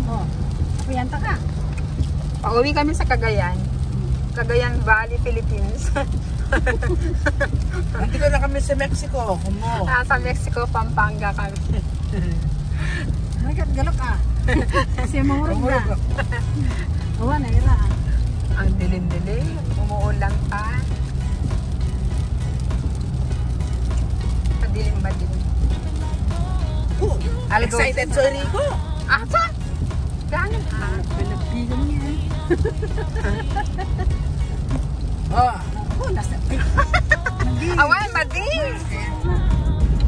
Oh, kuyanta ka. Pauwi kami sa Cagayan. Cagayan Valley, Philippines. Nandito na kami sa Mexico. Kumo. Sa Mexico, Pampanga kami. May galok ka. Kasi mahurog na. Awa na ira. Ang dilim-dilim. Umuulan pa. Madilim ba din? Oh, excited so Rico. Saan? Ganun Pinapigan niya. Oh, Nasa. Away, mading!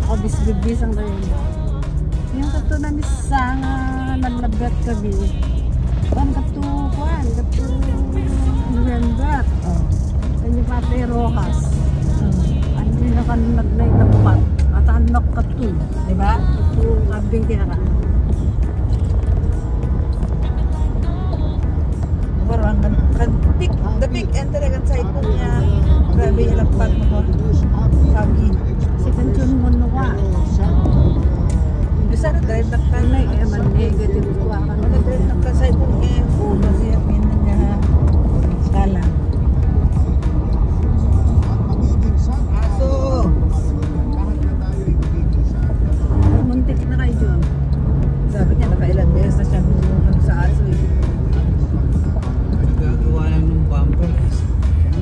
Ako bisbisang daw yun. Yung kato na misa nga nalagat kami. Kuan kato November. Kanyo pati Rojas. Andi na kan nagnay tapat. At anak kato. diba? Kato kabing kaya ka. Parang the big enter kan sa ipon niya. Grabe yung lampat mo. Sabi. Si Kanchon mo na ka. Bisa na drive na ka. Kanay eh man negative ko ka. Ano drive na ka sa ipon niya. Kasi yakin na niya. Kala. Aso. Muntik na kayo dyan. Sabi niya nakailang beses na siya sa aso eh. Gagawa lang ng bumper.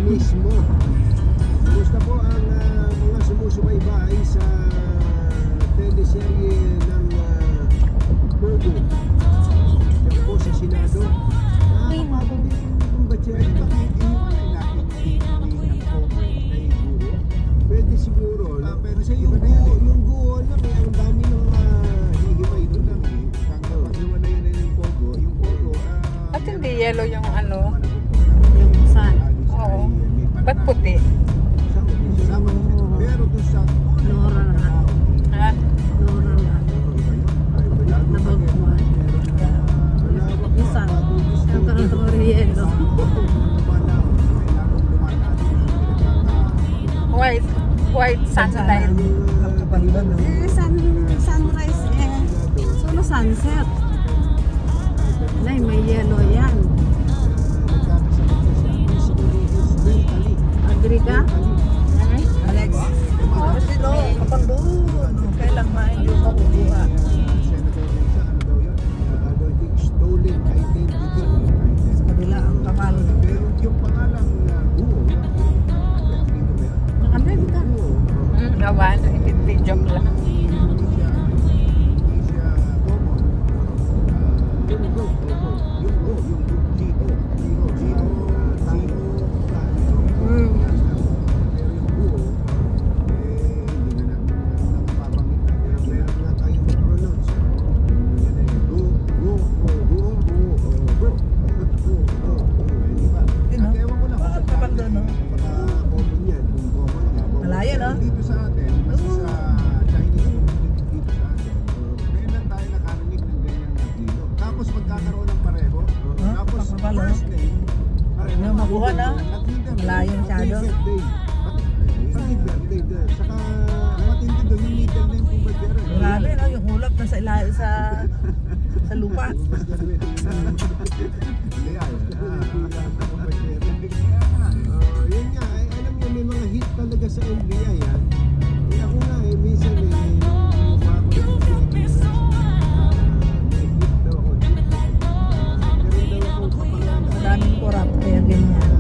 Mismo. Gusto po ang mga sumusubaybay sa teleserye ng Pogo. Yan po sa Senado. Mababit yung batsyari. Bakit ihiwalay natin yung Pogo kay Guho? Pwede siguro. Pero sa yung Guho lang eh, ang dami ng hihimay doon lang eh. Pag-hiwalay na yung Pogo, Ba't hindi yellow yung ano? Yung saan? Oo. Ba't puti? pero doon sa Nora na. Ha? Nora na. Nabagpuan. Yung saan? Yung karotoro-yelo. White sunlight. Kapaliban no? Sunrise eh. Solo sunset. Nay, may yellow yan. Agree ka? Alex. Kasi no, kapag doon, kailang main yung makukuha. stolen identity. Sa kabila ang kamal. Pero yung pangalang Guho, Nakabib ka. Gawan. Hindi joke lang. hindi siya common. Yung Go, yung G-O. Malayo no? Dito sa atin, kasi sa Chinese community dito sa atin, kailan tayo nakarinig ng ganyan na dilo. Tapos magkakaroon ng pareho. Tapos Papapalo. first name, pareho. Yung makuha na. Malayo masyado. Pati birthday. Saka matindi doon yung middle name kung ba't yun. Grabe no, yung hulap na sa ilalim sa lupa. Yun nga, alam niyo may mga hit talaga sa NBI yan. Ako nga minsan mukha ko yung Pilipinas. May hit daw ako dito. Meron daw akong kapangalan. Maraming korap kaya ganyan.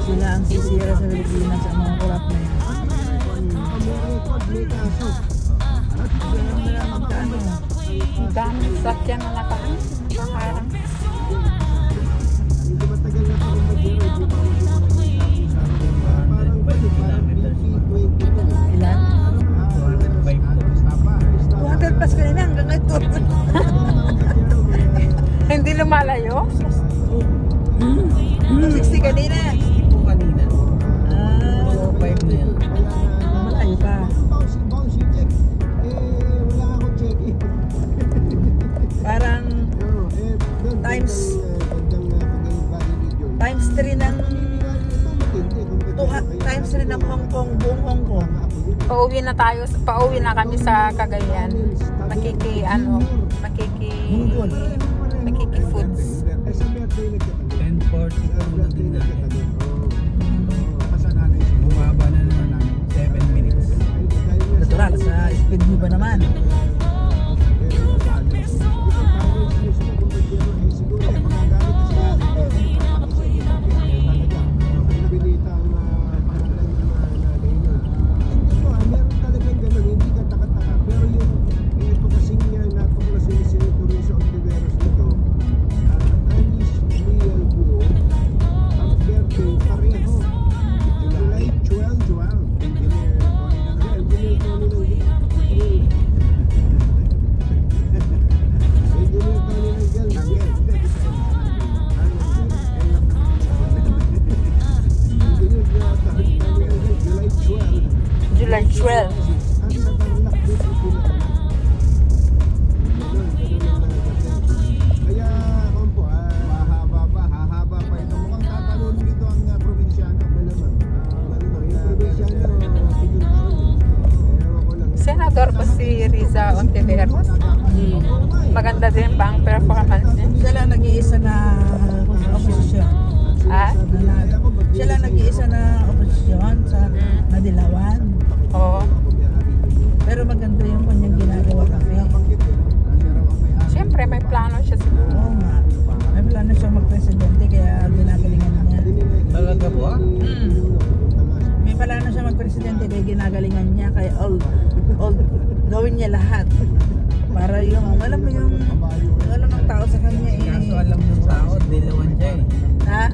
Sila ang sisira sa Pilipinas sa mga korap na yan. May kaso. Ganyan na lang magkano. Ang daming sakyan na nakaharang. Hindi matagal na ako mag-ira. Hindi pa ako parang BP22. Ilan? 200 plus kanina hanggang ito. Hindi lumalayo? 260 kanina. 62 kanina. Ah, 5 na yan. malayo pa. Bouncy check. Wala akong check eh. Parang times 3 ng province rin ng Hong Kong, buong Hong Kong. Pauwi na kami sa Cagayan. Makiki-foods. 10:40 na din natin. Bumaba na naman ng 7 minutes. Natural, sa speed mo ba naman? July 12. Kaya kung po, hahaba pa ito. Mukhang tatalon dito ang probinsyano. Malamang. Yung probinsyano, pinuntaron. Ewan ko lang. Senador pa si Riza Ontiveros. Maganda din ba ang performance niya? Siya lang nag-iisa na oposisyon. Ah? Siya lang nag-iisa na oposisyon sa Madilawan. Oo. Pero maganda yung kanyang ginagawa kasi. Siyempre, may plano siya siguro. Oo nga. May plano siyang mag-presidente kaya ginagalingan niya. Talaga po ah? May plano siya mag-presidente kaya ginagalingan niya. Kaya all gawin niya lahat. Para yung, alam mo yung alam ng tao sa kanya eh. Kaso alam ng tao, dilawan siya eh. Ha?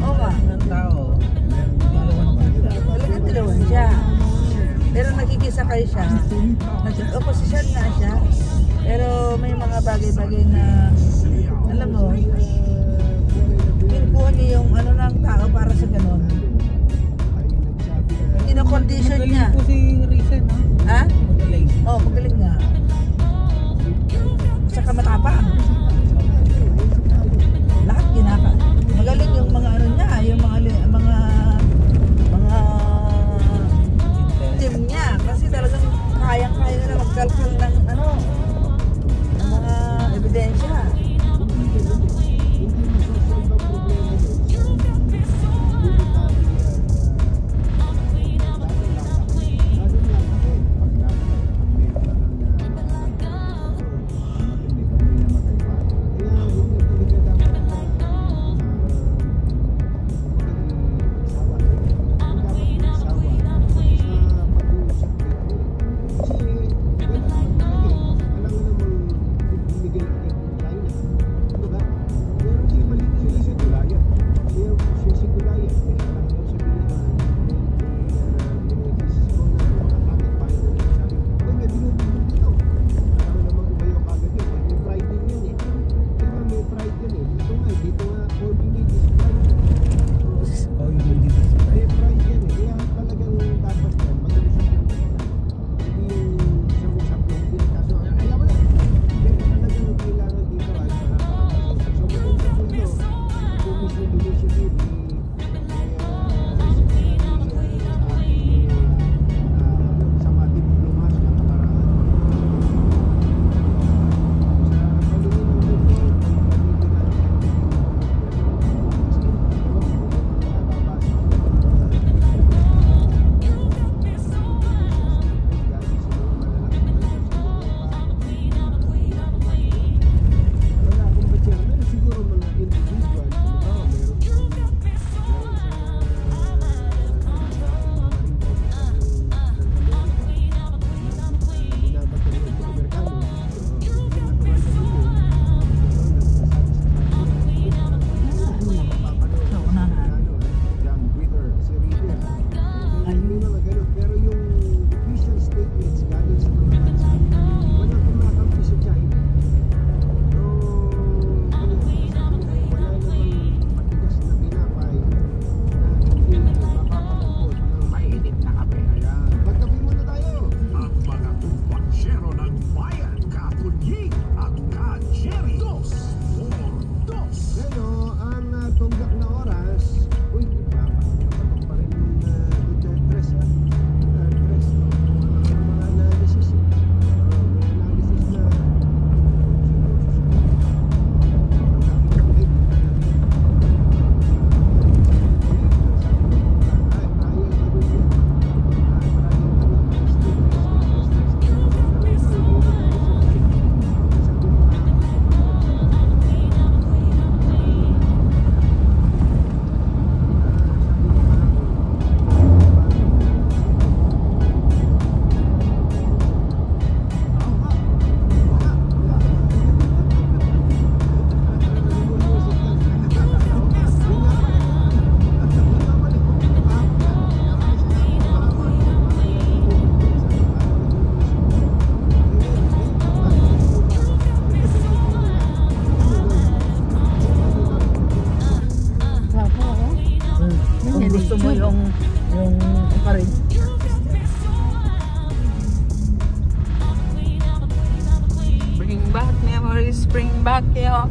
Oo nga. Alam ng tao, dilawan pa siya. Talagang dilawan siya. Pero nagkikisakay siya. Nag-oposisyon nga siya. Pero may mga bagay-bagay na, alam mo, kinukuha niya yung ano ng tao para sa ganun. Kino-condition niya. Magaling po si Riza, no? Ha? Magaling. Oo, magaling nga. Saka matapang. Lahat ginaka. Magaling yung mga ano niya, yung mga team niya. Kasi talagang kayang-kaya na magkalkal ng ano, ng mga ebidensya. yung encourage. Bring back memories, bring back your...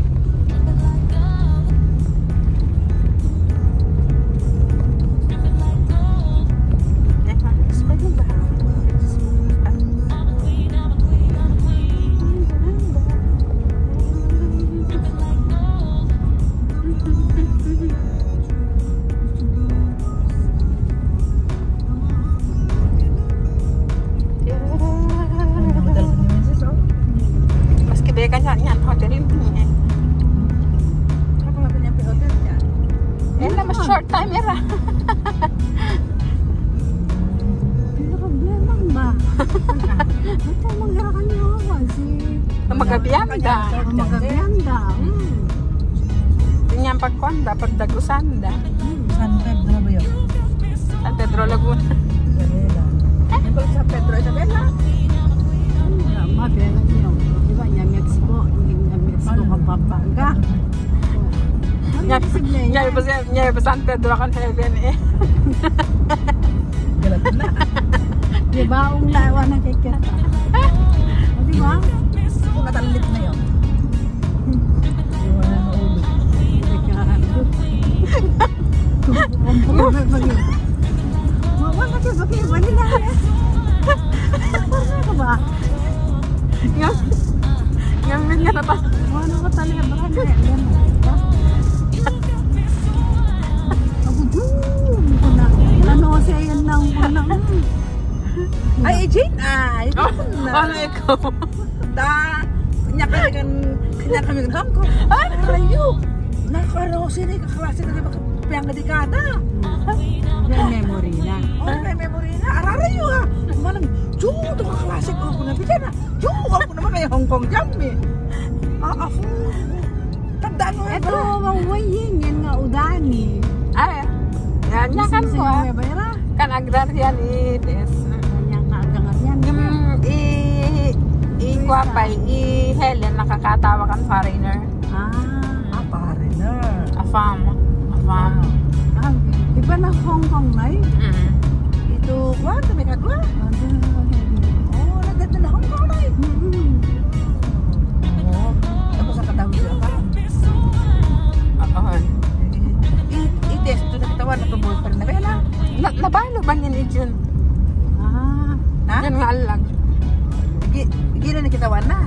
Mas kaya yan, hotel yun eh. Apa nga nyampe hotel niya? Yan lang, mas short time era. Hindi problema ba? Ito magarakan niyo kasi. Magabianda. Magaganda. Yan pagkwanda, pagdagusanda. San Pedro ba yun? San Pedro Laguna. Isabela. Yan pala sa Pedro Isabela. Mabela niyo. Diba niya Mexico? Hindi niya Mexico Kapapanga. Nyari pa San Pedro kan heaven eh. Galat na. Diba ang lawa na kikita? O diba? Kung natalit na yun. Yung wala na ulo. Wala ka ba kayo? Wala na eh. Wala ka ba? Ngayon nga na pa. Wala ka talaga ba? Ako dun. Ano siya yan lang. Ay, Jane, ay. Ano ikaw? Kanya kami ng Hong Kong. Rayo. Nakarosi na kaklase na diba kapiyang na dekada. May memory na. Oh, may memory na. Ararayo ha. Malang, Diyo, ito kaklase ko ako na bigyan na. Diyo, ako naman kaya Hong Kong jam eh. Ako. Tandaan mo Ito, mawaying yan nga udani. Ay, yan niya kan ko ah. May bayra. Kan agrarian itis. Yan nga agangar yan. I-kwapay, i-Helen, nakakatawa kan foreigner. pare na. Afam. Di ba na Hong Kong na eh? Ito, kwan, may kadwa. Oh, naganda na Hong Kong na eh. Oo. Tapos sa katawid na pa. Oo. I-test doon na kitawan na tumbol pa rin na bela. Nabalo ba niyan ni Jun? Ha? Yan nga alag. Gila na kitawan na.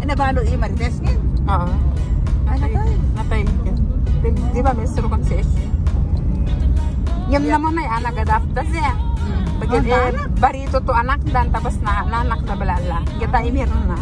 Nabalo i-marites ngin. Oo. Ay, natay. Di ba may suro concession? Yan naman ay anak adaptas eh. Bagay barito to anak dan tapos na anak na balala. Kita imiron na.